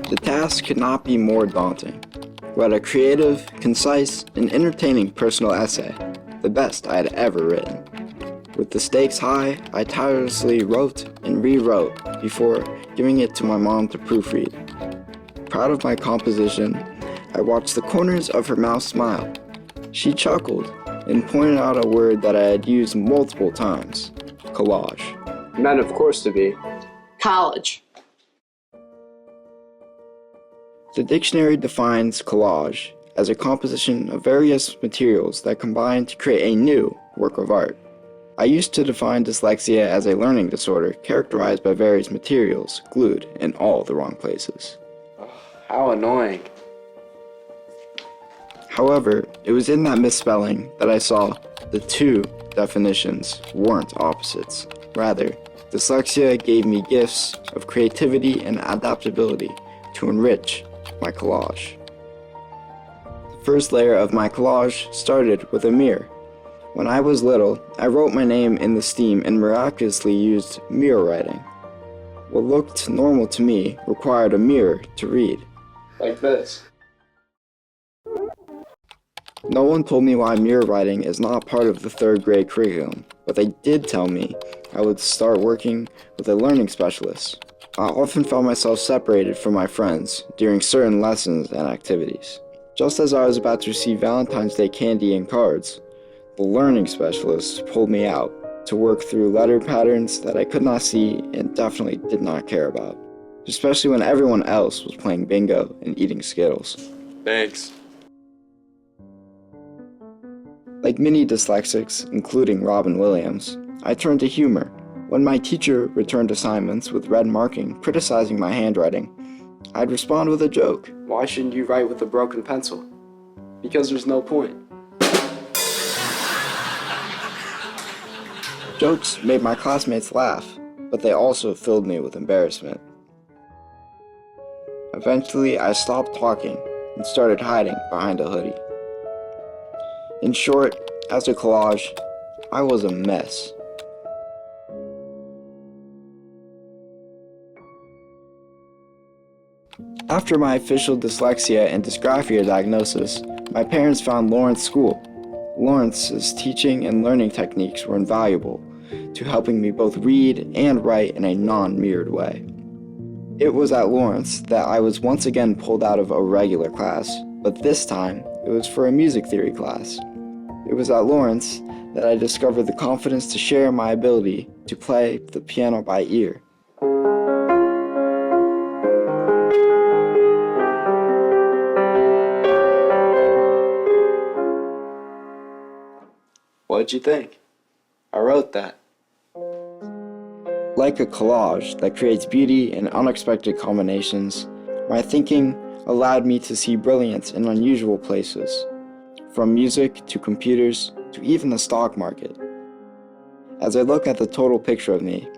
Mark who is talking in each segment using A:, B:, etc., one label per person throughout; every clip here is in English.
A: The task could not be more daunting. Write a creative, concise, and entertaining personal essay, the best I had ever written. With the stakes high, I tirelessly wrote and rewrote before giving it to my mom to proofread. Proud of my composition, I watched the corners of her mouth smile. She chuckled and pointed out a word that I had used multiple times: collage.
B: Meant, of course, to be
C: college.
A: The dictionary defines collage as a composition of various materials that combine to create a new work of art. I used to define dyslexia as a learning disorder characterized by various materials glued in all the wrong places.
B: how annoying.
A: However, it was in that misspelling that I saw the two definitions weren't opposites. Rather, dyslexia gave me gifts of creativity and adaptability to enrich my collage. The first layer of my collage started with a mirror. When I was little, I wrote my name in the steam and miraculously used mirror writing. What looked normal to me required a mirror to read.
B: Like this.
A: No one told me why mirror writing is not part of the 3rd grade curriculum, but they did tell me I would start working with a learning specialist. I often found myself separated from my friends during certain lessons and activities. Just as I was about to receive Valentine's Day candy and cards, the learning specialist pulled me out to work through letter patterns that I could not see and definitely did not care about, especially when everyone else was playing bingo and eating Skittles.
B: Thanks.
A: Like many dyslexics, including Robin Williams, I turned to humor. When my teacher returned assignments with red marking criticizing my handwriting, I'd respond with a joke.
B: Why shouldn't you write with a broken pencil? Because there's no point.
A: Jokes made my classmates laugh, but they also filled me with embarrassment. Eventually, I stopped talking and started hiding behind a hoodie. In short, as a collage, I was a mess. After my official dyslexia and dysgraphia diagnosis, my parents found Lawrence School. Lawrence's teaching and learning techniques were invaluable to helping me both read and write in a non-mirrored way. It was at Lawrence that I was once again pulled out of a regular class, but this time it was for a music theory class. It was at Lawrence that I discovered the confidence to share my ability to play the piano by ear.
B: What'd you think? I wrote that.
A: Like a collage that creates beauty and unexpected combinations, my thinking allowed me to see brilliance in unusual places, from music to computers to even the stock market. As I look at the total picture of me,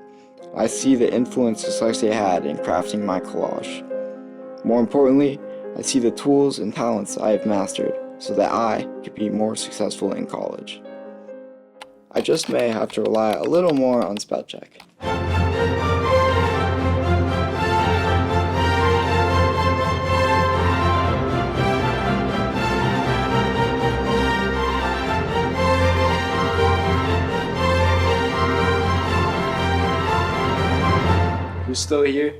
A: I see the influence dyslexia had in crafting my collage. More importantly, I see the tools and talents I have mastered so that I could be more successful in college. I just may have to rely a little more on spell check.
B: Who's still here?